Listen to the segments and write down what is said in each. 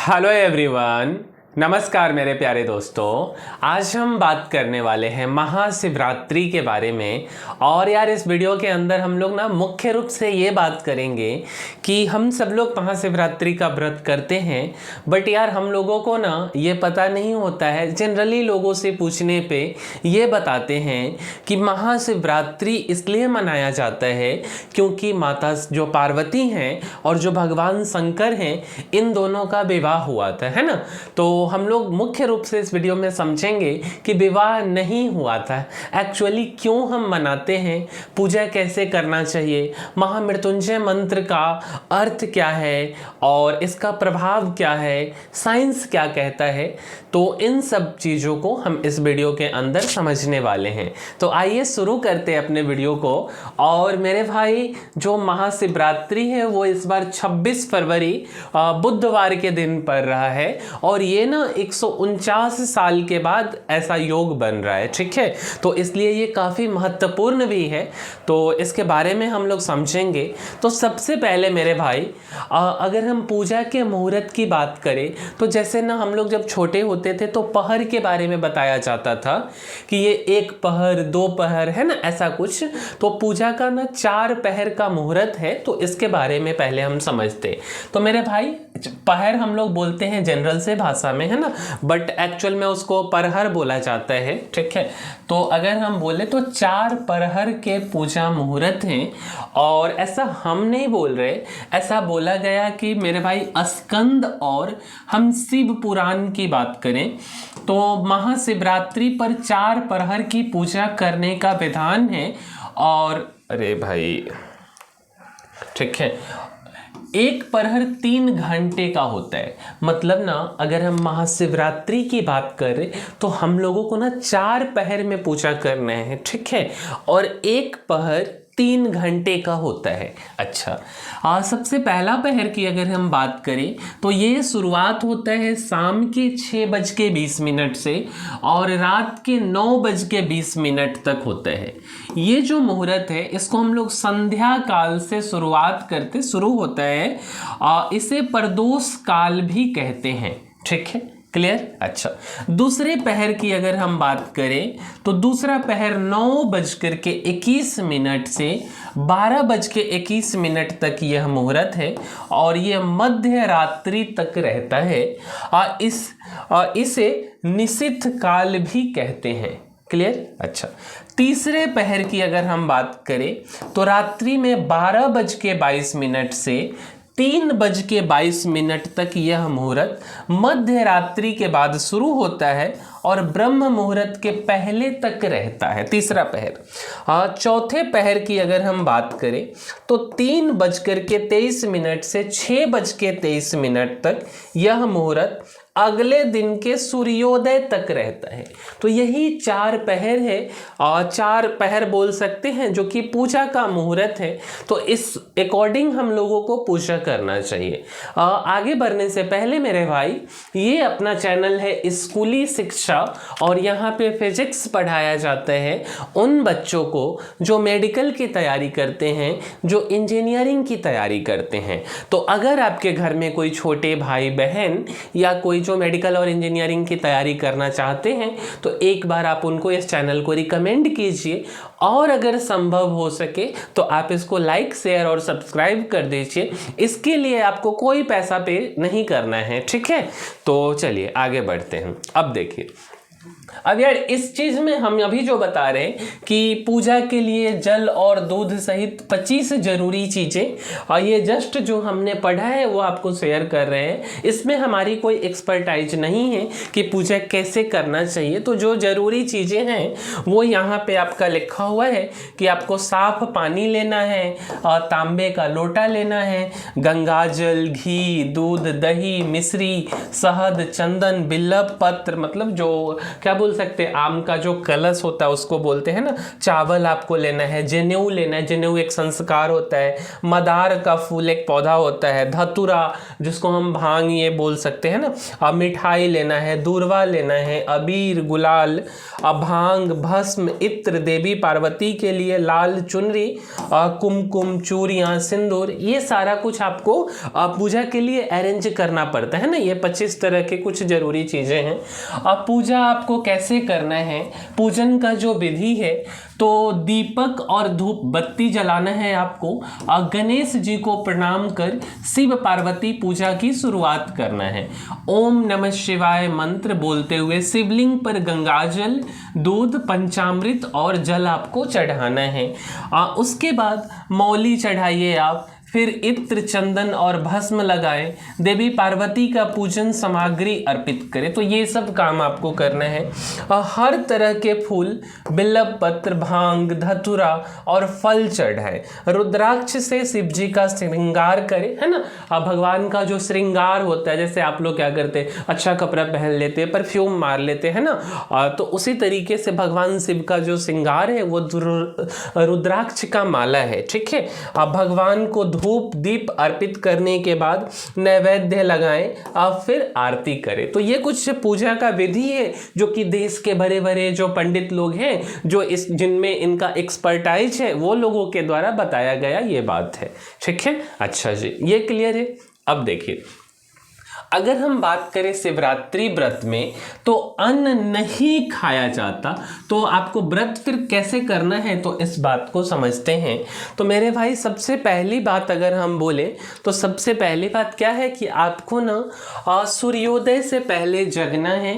Hello everyone, नमस्कार मेरे प्यारे दोस्तों। आज हम बात करने वाले हैं महाशिवरात्रि के बारे में। और यार इस वीडियो के अंदर हम लोग ना मुख्य रूप से ये बात करेंगे कि हम सब लोग महाशिवरात्रि का व्रत करते हैं, बट यार हम लोगों को ना ये पता नहीं होता है। जनरली लोगों से पूछने पे ये बताते हैं कि महाशिवरात्रि इसलिए मनाया जाता है क्योंकि माता जो पार्वती हैं और जो भगवान शंकर हैं, इन दोनों का विवाह हुआ था, है ना। तो हम लोग मुख्य रूप से इस वीडियो में समझेंगे कि विवाह नहीं हुआ था, एक्चुअली क्यों हम मनाते हैं, पूजा कैसे करना चाहिए, महामृत्युंजय मंत्र का अर्थ क्या है और इसका प्रभाव क्या है, साइंस क्या कहता है। तो इन सब चीज़ों को हम इस वीडियो के अंदर समझने वाले हैं। तो आइए शुरू करते हैं अपने वीडियो को। और मेरे भाई जो महाशिवरात्रि है वो इस बार 26 फरवरी बुधवार के दिन पड़ रहा है और ये ना 149 साल के बाद ऐसा योग बन रहा है, ठीक है। तो इसलिए ये काफ़ी महत्वपूर्ण भी है, तो इसके बारे में हम लोग समझेंगे। तो सबसे पहले मेरे भाई अगर हम पूजा के मुहूर्त की बात करें तो जैसे ना हम लोग जब छोटे होते थे तो पहर के बारे में बताया जाता था कि ये 1 पहर 2 पहर है ना, ऐसा कुछ। तो पूजा का ना 4 पहर का मुहूर्त है, तो इसके बारे में पहले हम समझते। तो मेरे भाई पहर हम लोग बोलते हैं जनरल से भाषा में, है ना, बट एक्चुअल में उसको परहर बोला जाता है, ठीक है। तो अगर हम बोले तो 4 परहर के पूजा मुहूर्त हैं। और ऐसा हम नहीं बोल रहे, ऐसा बोला गया कि मेरे भाई स्कंद और हम शिव पुराण की बात करें तो महाशिवरात्रि पर 4 परहर की पूजा करने का विधान है। और अरे भाई ठीक है, 1 परहर 3 घंटे का होता है। मतलब ना अगर हम महाशिवरात्रि की बात करें तो हम लोगों को ना 4 पहर में पूजा करना है, ठीक है। और 1 पहर 3 घंटे का होता है। अच्छा, सबसे पहला पहर की अगर हम बात करें तो ये शुरुआत होता है शाम के 6:20 से और रात के 9:20 तक होता है। ये जो मुहूर्त है इसको हम लोग संध्या काल से शुरुआत करते शुरू होता है, इसे प्रदोष काल भी कहते हैं, ठीक है, क्लियर। अच्छा, दूसरे पहर की अगर हम बात करें तो दूसरा पहर 9:21 से 12:21 तक यह मुहूर्त है और यह मध्य रात्रि तक रहता है। इसे निषिद्ध काल भी कहते हैं, क्लियर। अच्छा, तीसरे पहर की अगर हम बात करें तो रात्रि में 12:22 से 3:22 तक यह मुहूर्त मध्य रात्रि के बाद शुरू होता है और ब्रह्म मुहूर्त के पहले तक रहता है, तीसरा पहर। चौथे पहर की अगर हम बात करें तो 3:23 से 6:23 तक यह मुहूर्त अगले दिन के सूर्योदय तक रहता है। तो यही 4 पहर है और 4 पहर बोल सकते हैं जो कि पूजा का मुहूर्त है। तो इस अकॉर्डिंग हम लोगों को पूजा करना चाहिए। आगे बढ़ने से पहले मेरे भाई, ये अपना चैनल है स्कूली शिक्षा और यहाँ पे फिजिक्स पढ़ाया जाता है उन बच्चों को जो मेडिकल की तैयारी करते हैं, जो इंजीनियरिंग की तैयारी करते हैं। तो अगर आपके घर में कोई छोटे भाई बहन या कोई जो मेडिकल और इंजीनियरिंग की तैयारी करना चाहते हैं तो एक बार आप उनको इस चैनल को रिकमेंड कीजिए और अगर संभव हो सके तो आप इसको लाइक शेयर और सब्सक्राइब कर दीजिए। इसके लिए आपको कोई पैसा पे नहीं करना है, ठीक है। तो चलिए आगे बढ़ते हैं। अब देखिए, अब यार इस चीज में हम अभी जो बता रहे हैं कि पूजा के लिए जल और दूध सहित 25 जरूरी चीजें, और ये जस्ट जो हमने पढ़ा है वो आपको शेयर कर रहे हैं। इसमें हमारी कोई एक्सपर्टाइज नहीं है कि पूजा कैसे करना चाहिए। तो जो जरूरी चीजें हैं वो यहाँ पे आपका लिखा हुआ है कि आपको साफ पानी लेना है, तांबे का लोटा लेना है, गंगा जल, घी, दूध, दही, मिश्री, शहद, चंदन, बिल्व पत्र, मतलब जो क्या बोल सकते हैं, आम का जो कलश होता है उसको बोलते हैं ना, चावल आपको लेना है, जनेऊ लेना है, जनेऊ एक संस्कार होता है, मदार का फूल एक पौधा होता है, धतुरा जिसको हम भांग ये बोल सकते हैं ना, मिठाई लेना है, दूर्वा लेना है, अबीर गुलाल, भांग, भस्म, इत्र, देवी पार्वती के लिए लाल चुनरी, कुमकुम, चूड़ियाँ, सिंदूर, ये सारा कुछ आपको पूजा के लिए अरेंज करना पड़ता है ना। ये 25 तरह के कुछ जरूरी चीज़ें हैं। अब पूजा आपको कैसे करना है, पूजन का जो विधि है, तो दीपक और धूप बत्ती जलाना है आपको, गणेश जी को प्रणाम कर शिव पार्वती पूजा की शुरुआत करना है। ओम नमः शिवाय मंत्र बोलते हुए शिवलिंग पर गंगाजल, दूध, पंचामृत और जल आपको चढ़ाना है। उसके बाद मौली चढ़ाइए आप, फिर इत्र, चंदन और भस्म लगाएं, देवी पार्वती का पूजन सामग्री अर्पित करें। तो ये सब काम आपको करना है। हर तरह के फूल, बिल्व पत्र, भांग, धतुरा और फल चढ़ाएं। रुद्राक्ष से शिव जी का श्रृंगार करें, है ना। भगवान का जो श्रृंगार होता है, जैसे आप लोग क्या करते हैं, अच्छा कपड़ा पहन लेते हैं, परफ्यूम मार लेते हैं ना, तो उसी तरीके से भगवान शिव का जो श्रृंगार है वो रुद्राक्ष का माला है, ठीक है। भगवान को धूप दीप अर्पित करने के बाद नैवेद्य लगाएं, आप फिर आरती करें। तो ये कुछ पूजा का विधि है जो कि देश के बड़े बड़े जो पंडित लोग हैं, जो इस जिनमें इनका एक्सपर्टाइज है, वो लोगों के द्वारा बताया गया ये बात है, ठीक है। अच्छा जी, ये क्लियर है। अब देखिए, अगर हम बात करें शिवरात्रि व्रत में, तो अन्न नहीं खाया जाता, तो आपको व्रत फिर कैसे करना है, तो इस बात को समझते हैं। तो मेरे भाई, सबसे पहली बात अगर हम बोले, तो सबसे पहली बात क्या है कि आपको ना सूर्योदय से पहले जगना है,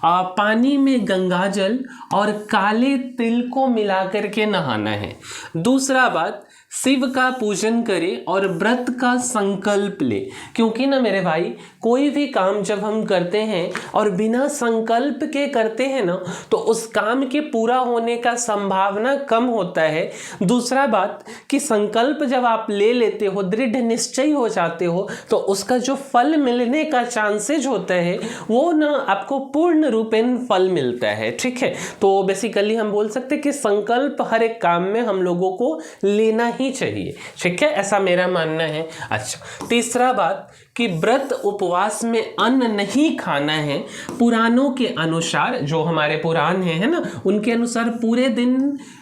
पानी में गंगाजल और काले तिल को मिला करके नहाना है। दूसरा बात, शिव का पूजन करें और व्रत का संकल्प ले, क्योंकि ना मेरे भाई, कोई भी काम जब हम करते हैं और बिना संकल्प के करते हैं ना, तो उस काम के पूरा होने का संभावना कम होता है। दूसरा बात कि संकल्प जब आप ले लेते हो, दृढ़ निश्चय हो जाते हो, तो उसका जो फल मिलने का चांसेज होता है वो ना आपको पूर्ण रूपेण फल मिलता है, ठीक है। तो बेसिकली हम बोल सकते हैं कि संकल्प हर एक काम में हम लोगों को लेना ही चाहिए, ठीक है, ऐसा मेरा मानना है। अच्छा, तीसरा बात कि व्रत उपवास में अन्न नहीं खाना है। पुराणों के अनुसार, जो हमारे पुराण है ना, उनके अनुसार पूरे दिन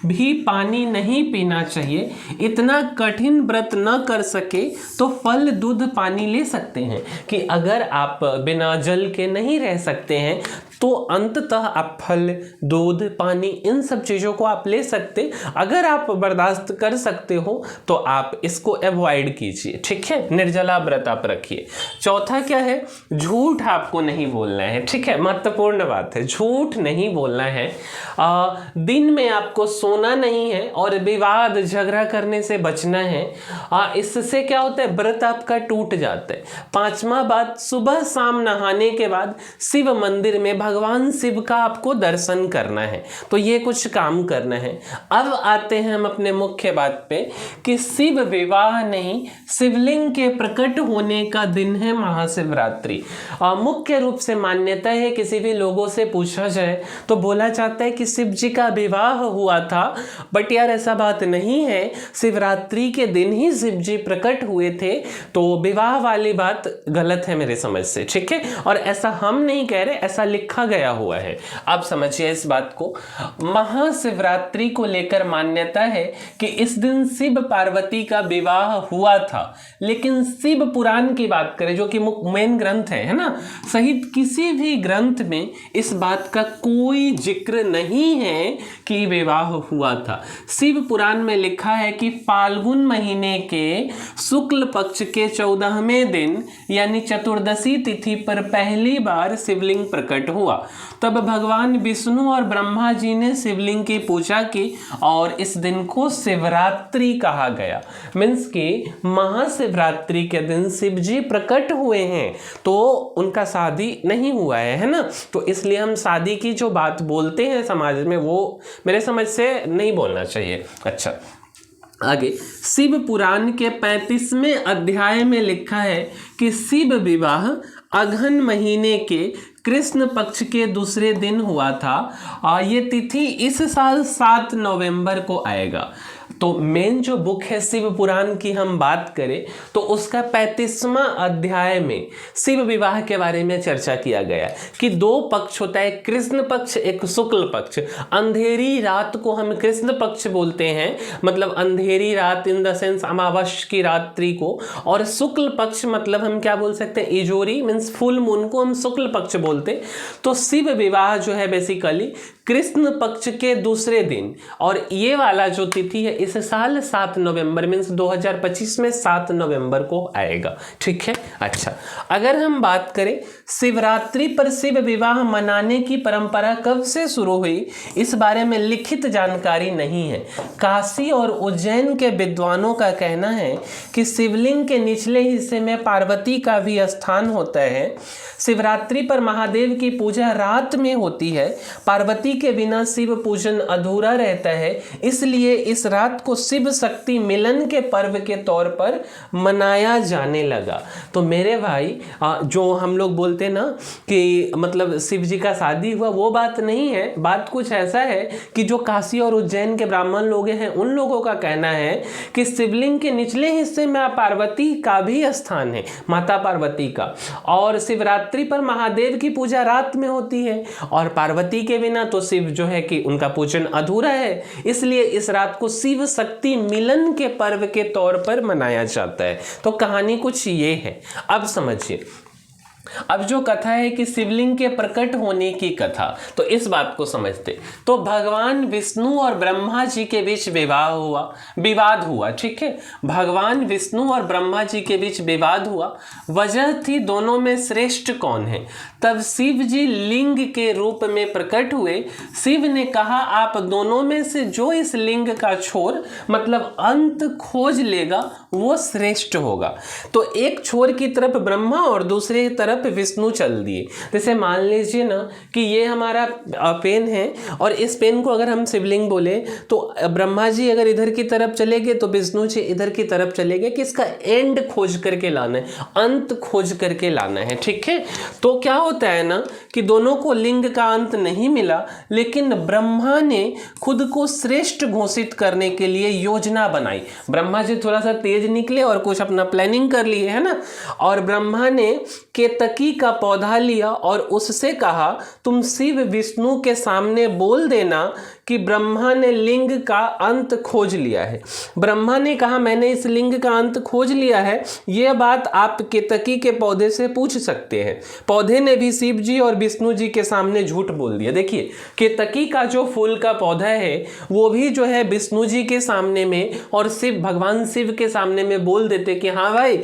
भी पानी नहीं पीना चाहिए। इतना कठिन व्रत न कर सके तो फल, दूध, पानी ले सकते हैं, कि अगर आप बिना जल के नहीं रह सकते हैं तो अंततः आप फल, दूध, पानी, इन सब चीज़ों को आप ले सकते। अगर आप बर्दाश्त कर सकते हो तो आप इसको अवॉइड कीजिए, ठीक है, निर्जला व्रत आप रखिए। चौथा क्या है, झूठ आपको नहीं बोलना है, ठीक है, महत्वपूर्ण बात है, झूठ नहीं बोलना है। दिन में आपको सोना नहीं है और विवाद झगड़ा करने से बचना है। इससे क्या होता है, व्रत आपका टूट जाता है। पांचवा बात, सुबह शाम नहाने के बाद शिव मंदिर में भगवान शिव का आपको दर्शन करना है। तो ये कुछ काम करना है। अब आते हैं हम अपने मुख्य बात पे कि शिव विवाह नहीं, शिवलिंग के प्रकट होने का दिन है महाशिवरात्रि। मुख्य रूप से मान्यता है, किसी भी लोगों से पूछा जाए तो बोला जाता है कि शिव जी का विवाह हुआ था, बट यार ऐसा बात नहीं है, शिवरात्रि के दिन ही शिव जी प्रकट हुए थे। तो विवाह वाली बात गलत है मेरे समझ से, ठीक है, और ऐसा हम नहीं कह रहे, ऐसा लिखा गया हुआ है। आप समझिए इस बात को। महाशिवरात्रि को लेकर मान्यता है कि इस दिन शिव पार्वती का विवाह हुआ था, लेकिन शिव पुराण की बात करें, जो कि मेन ग्रंथ है ना, सहित किसी भी ग्रंथ में इस बात का कोई जिक्र नहीं है कि विवाह हुआ था। शिव पुराण में लिखा है कि फाल्गुन महीने के शुक्ल पक्ष के 14वें दिन यानी चतुर्दशी तिथि पर पहली बार शिवलिंग प्रकट हुआ। तब भगवान विष्णु और ब्रह्मा जी ने शिवलिंग की पूजा की और इस दिन को शिवरात्रि कहा गया। मीन्स कि महाशिवरात्रि के दिन शिव जी प्रकट हुए हैं, तो उनका शादी नहीं हुआ है ना, तो इसलिए हम शादी की जो बात बोलते हैं समाज में, वो मेरे समझ से नहीं बोलना चाहिए। अच्छा, आगे शिव पुराण के 35वें अध्याय में लिखा है कि शिव विवाह अघन महीने के कृष्ण पक्ष के दूसरे दिन हुआ था और ये तिथि इस साल 7 नवंबर को आएगा। तो मेन जो बुक है शिव पुराण की हम बात करें तो उसका 35वां अध्याय में शिव विवाह के बारे में चर्चा किया गया कि दो पक्ष होता है, कृष्ण पक्ष एक शुक्ल पक्ष। अंधेरी रात को हम कृष्ण पक्ष बोलते हैं, मतलब अंधेरी रात इन द सेंस अमावस्या की रात्रि को, और शुक्ल पक्ष मतलब हम क्या बोल सकते हैं, इजोरी मीन्स फुल मून को हम शुक्ल पक्ष बोलते। तो शिव विवाह जो है बेसिकली कृष्ण पक्ष के दूसरे दिन, और ये वाला जो तिथि है इस साल 7 नवंबर मीन्स 2025 में 7 नवंबर को आएगा। ठीक है। अच्छा, अगर हम बात करें शिवरात्रि पर शिव विवाह मनाने की परंपरा कब से शुरू हुई, इस बारे में लिखित जानकारी नहीं है। काशी और उज्जैन के विद्वानों का कहना है कि शिवलिंग के निचले हिस्से में पार्वती का भी स्थान होता है। शिवरात्रि पर महादेव की पूजा रात में होती है। पार्वती के बिना शिव पूजन अधूरा रहता है, इसलिए इस रात को शिव शक्ति मिलन के पर्व के तौर पर मनाया जाने लगा। तो मेरे भाई जो हम लोग बोलते ना कि मतलब शिव जी का शादी हुआ, वो बात नहीं है। बात कुछ ऐसा है कि जो काशी और उज्जैन के ब्राह्मण लोग हैं उन लोगों का कहना है कि शिवलिंग के निचले हिस्से में पार्वती का भी स्थान है, माता पार्वती का, और शिवरात्रि पर महादेव की पूजा रात में होती है और पार्वती के बिना तो शिव जो है कि उनका पूजन अधूरा है, इसलिए इस रात को शिव शक्ति मिलन के पर्व के तौर पर मनाया जाता है। तो कहानी कुछ ये है। अब समझिए, अब जो कथा है कि शिवलिंग के प्रकट होने की कथा, तो इस बात को समझते। तो भगवान विष्णु और ब्रह्मा जी के बीच विवाद हुआ। ठीक है, भगवान विष्णु और ब्रह्मा जी के बीच विवाद हुआ। वजह थी दोनों में श्रेष्ठ कौन है। तब शिव जी लिंग के रूप में प्रकट हुए। शिव ने कहा, आप दोनों में से जो इस लिंग का छोर मतलब अंत खोज लेगा वो श्रेष्ठ होगा। तो एक छोर की तरफ ब्रह्मा और दूसरे तरफ विष्णु चल दिए। जैसे मान लीजिए ना कि ये हमारा पेन है और इस पेन को अगर हम शिवलिंग बोले तो ब्रह्मा जी अगर इधर की तरफ चले गए तो विष्णु जी इधर की तरफ चले गए कि इसका एंड खोज करके लाना है, अंत खोज करके लाना है। ठीक है, तो क्या होता है ना कि दोनों को लिंग का अंत नहीं मिला, लेकिन ब्रह्मा ने खुद को श्रेष्ठ घोषित करने के लिए योजना बनाई। ब्रह्मा जी थोड़ा सा तेज निकले और कुछ अपना प्लानिंग कर लिए, है ना। और ब्रह्मा ने केतकी का पौधा लिया और उससे कहा, तुम शिव विष्णु के सामने बोल देना कि ब्रह्मा ने लिंग का अंत खोज लिया है। ब्रह्मा ने कहा, मैंने इस लिंग का अंत खोज लिया है, यह बात आप केतकी के पौधे से पूछ सकते हैं। पौधे ने भी शिव जी और विष्णु जी के सामने झूठ बोल दिया। देखिए, केतकी का जो फूल का पौधा है वो भी जो है विष्णु जी के सामने में और भगवान शिव के सामने में बोल देते कि हाँ भाई,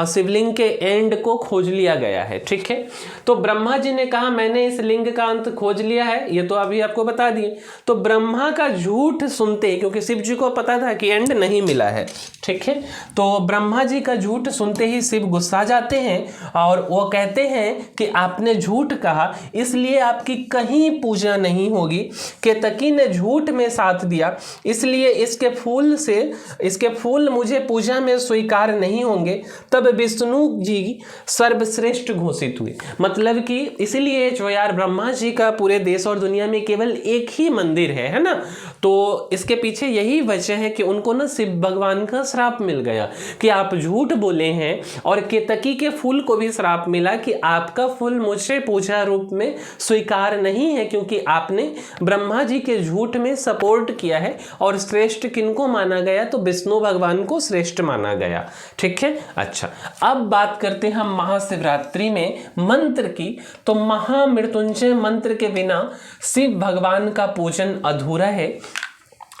शिवलिंग के एंड को खोज लिया गया है। ठीक है, तो ब्रह्मा जी ने कहा, मैंने इस लिंग का अंत खोज लिया है, ये तो अभी आपको बता दिए। तो ब्रह्मा का झूठ सुनते, क्योंकि शिव जी को पता था कि एंड नहीं मिला है। ठीक है, तो ब्रह्मा जी का झूठ सुनते ही शिव गुस्सा जाते हैं और वो कहते हैं कि आपने झूठ कहा, इसलिए आपकी कहीं पूजा नहीं होगी। केतकी ने झूठ में साथ दिया, इसलिए इसके फूल मुझे पूजा में स्वीकार नहीं होंगे। तब विष्णु जी सर्वश्रेष्ठ घोषित हुए। मतलब कि इसलिए जो यार ब्रह्मा जी का पूरे देश और दुनिया में केवल एक ही मंदिर है ना। तो इसके पीछे यही वजह है कि उनको ना शिव भगवान का श्राप मिल गया कि आप झूठ बोले हैं, और केतकी के फूल को भी श्राप मिला कि आपका फूल मुझे पूजा रूप में स्वीकार नहीं है, क्योंकि आपने ब्रह्मा जी के झूठ में सपोर्ट किया है। और श्रेष्ठ किनको माना गया, तो विष्णु भगवान को श्रेष्ठ माना गया। ठीक है, अच्छा, अब बात करते हैं हम महाशिवरात्रि में मंत्र की। तो महामृत्युंजय मंत्र के बिना शिव भगवान का पूजन अधूरा है।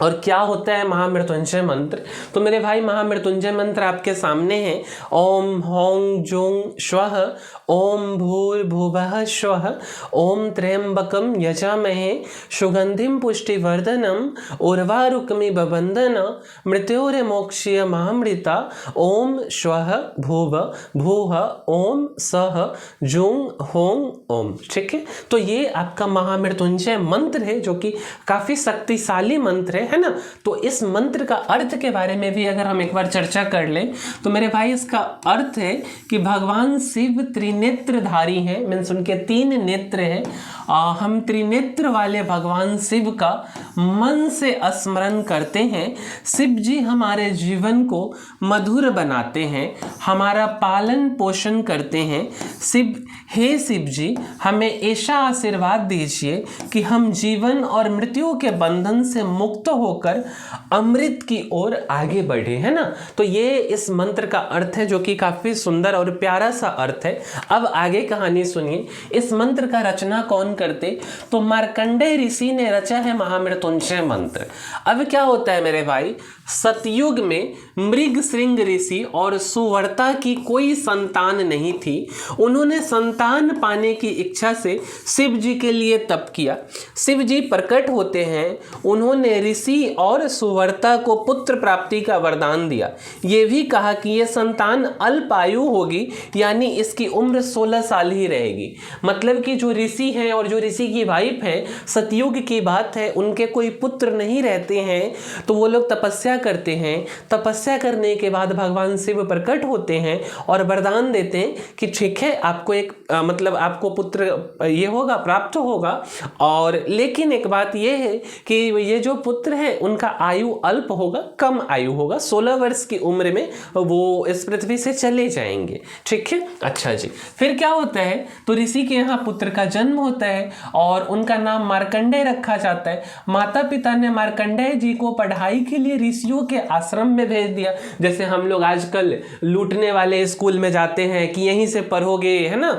और क्या होता है महामृत्युंजय मंत्र? तो मेरे भाई, महामृत्युंजय मंत्र आपके सामने है। ओम हौं जूं स्वः, ओम भूर्भुवः स्वः, ओम त्र्यंबकम यजामहे सुगंधिम पुष्टिवर्धनम उर्वारुकमिव बंधना मृत्योर्मोक्षीय महामृता। ओम स्वः भुव भूः ओम सः जूं हों ओम। ठीक है, तो ये आपका महामृत्युंजय मंत्र है जो कि काफी शक्तिशाली मंत्र है। है ना। तो इस मंत्र का अर्थ के बारे में भी अगर हम एक बार चर्चा कर लें तो मेरे भाई इसका अर्थ है कि भगवान शिव त्रिनेत्रधारी हैं, मीन्स उनके 3 नेत्र हैं। हम त्रिनेत्र वाले भगवान शिव का मन से स्मरण करते हैं। शिव जी हमारे जीवन को मधुर बनाते हैं, हमारा पालन पोषण करते हैं। हे शिव जी, हमें ऐसा आशीर्वाद दीजिए कि हम जीवन और मृत्यु के बंधन से मुक्त होकर अमृत की ओर आगे बढ़े, है ना। तो ये इस मंत्र का अर्थ है, जो कि काफी सुंदर और प्यारा सा अर्थ है। अब आगे कहानी सुनिए। इस मंत्र का रचना कौन करते? तो मार्कंडेय ऋषि ने रचा है महामृत्युंजय मंत्र। अब क्या होता है मेरे भाई, सतयुग में मृग श्रृंग ऋषि और सुवर्ता की कोई संतान नहीं थी। उन्होंने संतान पाने की इच्छा से शिव जी के लिए तप किया। शिव जी प्रकट होते हैं, उन्होंने ऋषि और सुवर्ता को पुत्र प्राप्ति का वरदान दिया। ये भी कहा कि ये संतान अल्पायु होगी, यानी इसकी उम्र 16 साल ही रहेगी। मतलब कि जो ऋषि हैं और जो ऋषि की वाइफ है, सतयुग की बात है, उनके कोई पुत्र नहीं रहते हैं, तो वो लोग तपस्या करते हैं। तपस्या करने के बाद भगवान शिव प्रकट होते हैं और वरदान देते हैं कि ठीक है, आपको एक मतलब आपको पुत्र ये होगा, प्राप्त होगा। और लेकिन एक बात ये है कि ये जो पुत्र है उनका आयु अल्प होगा, कम आयु होगा, 16 वर्ष की उम्र में वो इस पृथ्वी से चले जाएंगे। ठीक है, अच्छा जी। फिर क्या होता है, तो ऋषि के यहाँ पुत्र का जन्म होता है और उनका नाम मार्कंडेय रखा जाता है। माता पिता ने मार्कंडेय जी को पढ़ाई के लिए ऋषियों के आश्रम में भेज दिया। जैसे हम लोग आजकल लूटने वाले स्कूल में जाते हैं कि यहीं से पढ़ोगे, है ना,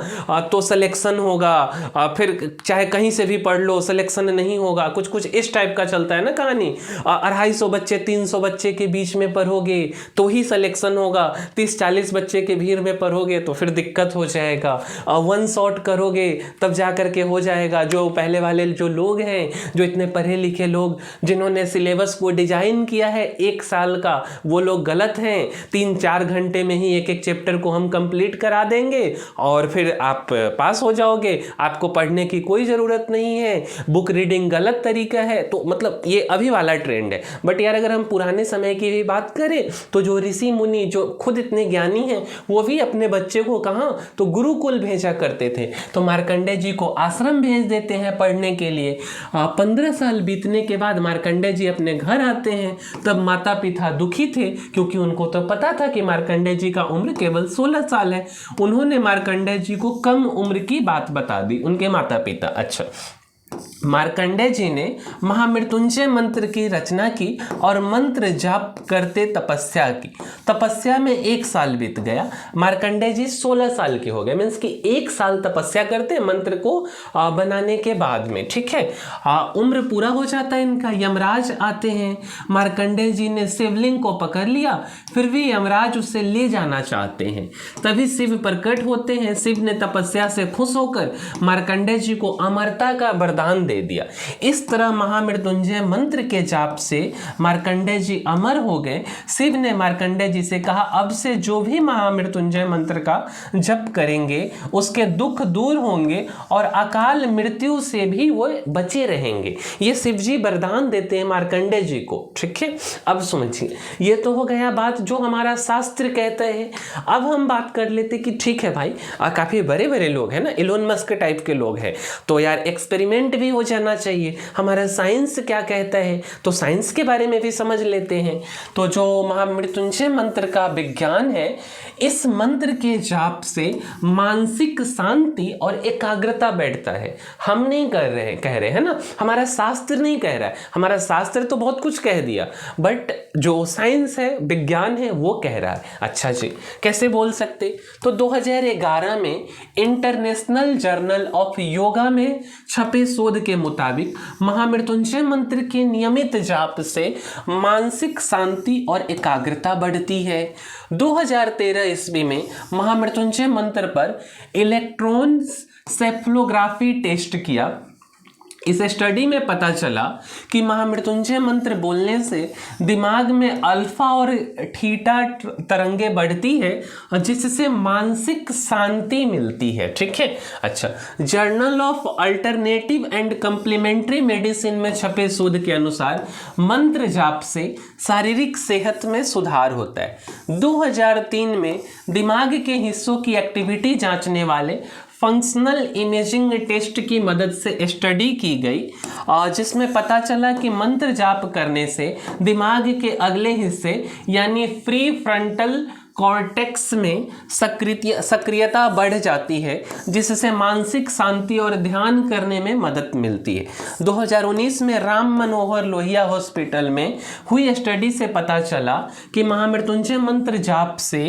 तो सिलेक्शन होगा, फिर चाहे कहीं से भी पढ़ लो सिलेक्शन नहीं होगा। कुछ कुछ इस टाइप का चलता है ना कहानी। 250 बच्चे 300 बच्चे के बीच में पढ़ोगे तो ही सिलेक्शन होगा, 30-40 बच्चे के भीड़ में पढ़ोगे तो फिर दिक्कत हो जाएगा, वन शॉट करोगे तब जा करके हो जाएगा। जो पहले वाले जो लोग हैं, जो इतने पढ़े लिखे लोग जिन्होंने सिलेबस को डिजाइन किया है 1 साल का, वो लोग गलत हैं। 3-4 घंटे में ही एक चैप्टर को हम कंप्लीट करा देंगे और फिर आप पास हो जाओगे, आपको पढ़ने की कोई ज़रूरत नहीं है। बुक रीडिंग गलत तरीका है। तो मतलब ये अभी वाला ट्रेंड है। बट यार अगर हम पुराने समय की भी बात करें तो जो ऋषि मुनि जो खुद इतने ज्ञानी हैं, वो भी अपने बच्चे को कहाँ, तो गुरुकुल भेजा करते थे। तो मार्कंडेय जी को आश्रम भेज देते हैं पढ़ने के लिए। 15 साल बीतने के बाद मार्कंडेय जी अपने घर आते हैं। तब माता पिता दुखी थे, क्योंकि उनको तो पता था कि मार्कंडेय जी का उम्र केवल 16 साल है। उन्होंने मार्कंडेय जी को कम उम्र की बात बता दी, उनके माता पिता। अच्छा, मार्कंडेय जी ने महामृत्युंजय मंत्र की रचना की और मंत्र जाप करते तपस्या की। तपस्या में 1 साल बीत गया। मार्कंडेय जी 16 साल के हो गए, मीन्स कि 1 साल तपस्या करते मंत्र को बनाने के बाद में। ठीक है, उम्र पूरा हो जाता है इनका। यमराज आते हैं। मार्कंडेय जी ने शिवलिंग को पकड़ लिया, फिर भी यमराज उसे ले जाना चाहते हैं। तभी शिव प्रकट होते हैं। शिव ने तपस्या से खुश होकर मार्कंडेय जी को अमरता का वरदान दे दिया। इस तरह महामृत्युंजय मंत्र के जाप से मार्कंडेय जी अमर हो गए। शिव ने मार्कंडेय जी से कहा, अब से जो भी महामृत्युंजय मंत्र का जप करेंगे उसके दुख दूर होंगे और अकाल मृत्यु से भी वो बचे रहेंगे। ये शिव जी वरदान देते हैं मार्कंडेय जी को। ठीक है, अब समझिए, ये तो हो गया बात जो हमारा शास्त्र कहता है। अब हम बात कर लेते कि ठीक है भाई, काफी बड़े बड़े लोग हैं ना, इलोन मस्क टाइप के लोग हैं, तो यार एक्सपेरिमेंट भी हो जाना चाहिए। हमारा साइंस क्या कहता है, तो साइंस के बारे में भी समझ लेते हैं। तो जो महामृत्युंजय मंत्र का विज्ञान है, इस मंत्र के जाप से मानसिक शांति और एकाग्रता बैठता है। हम नहीं कह रहे हैं ना, हमारा शास्त्र नहीं कह रहा है। हमारा शास्त्र तो बहुत कुछ कह दिया, बट जो साइंस है, विज्ञान है, वो कह रहा है। अच्छा जी, कैसे बोल सकते? तो 2011 में इंटरनेशनल जर्नल ऑफ योगा में छपे शोध के मुताबिक महामृत्युंजय मंत्र के नियमित जाप से मानसिक शांति और एकाग्रता बढ़ती है। 2013 ईस्वी में महामृत्युंजय मंत्र पर इलेक्ट्रॉन्सेफेलोग्राफी टेस्ट किया। इस स्टडी में पता चला कि महामृत्युंजय मंत्र बोलने से दिमाग में अल्फा और थीटा तरंगे बढ़ती है और जिससे मानसिक शांति मिलती है। ठीक है। अच्छा, journal of alternative and complementary medicine में छपे शोध के अनुसार मंत्र जाप से शारीरिक सेहत में सुधार होता है। 2003 में दिमाग के हिस्सों की एक्टिविटी जांचने वाले फंक्शनल इमेजिंग टेस्ट की मदद से स्टडी की गई और जिसमें पता चला कि मंत्र जाप करने से दिमाग के अगले हिस्से यानी प्री फ्रंटल कॉर्टेक्स में सक्रियता बढ़ जाती है जिससे मानसिक शांति और ध्यान करने में मदद मिलती है। 2019 में राम मनोहर लोहिया हॉस्पिटल में हुई स्टडी से पता चला कि महामृत्युंजय मंत्र जाप से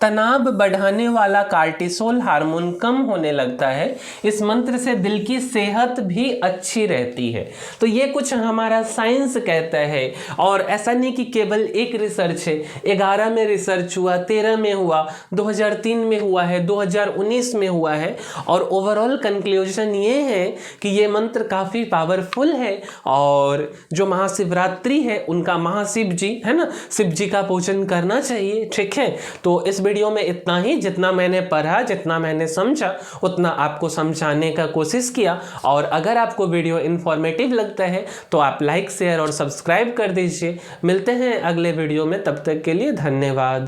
तनाव बढ़ाने वाला कार्टिसोल हार्मोन कम होने लगता है। इस मंत्र से दिल की सेहत भी अच्छी रहती है। तो ये कुछ हमारा साइंस कहता है और ऐसा नहीं कि केवल एक रिसर्च है। 11 में रिसर्च हुआ, 13 में हुआ, 2003 में हुआ है, 2019 में हुआ है और ओवरऑल कंक्लूजन ये है कि ये मंत्र काफ़ी पावरफुल है और जो महाशिवरात्रि है उनका महाशिव जी है ना, शिव जी का पूजन करना चाहिए। ठीक है। तो इस वीडियो में इतना ही, जितना मैंने पढ़ा, जितना मैंने समझा उतना आपको समझाने का कोशिश किया। और अगर आपको वीडियो इन्फॉर्मेटिव लगता है तो आप लाइक, शेयर और सब्सक्राइब कर दीजिए। मिलते हैं अगले वीडियो में, तब तक के लिए धन्यवाद।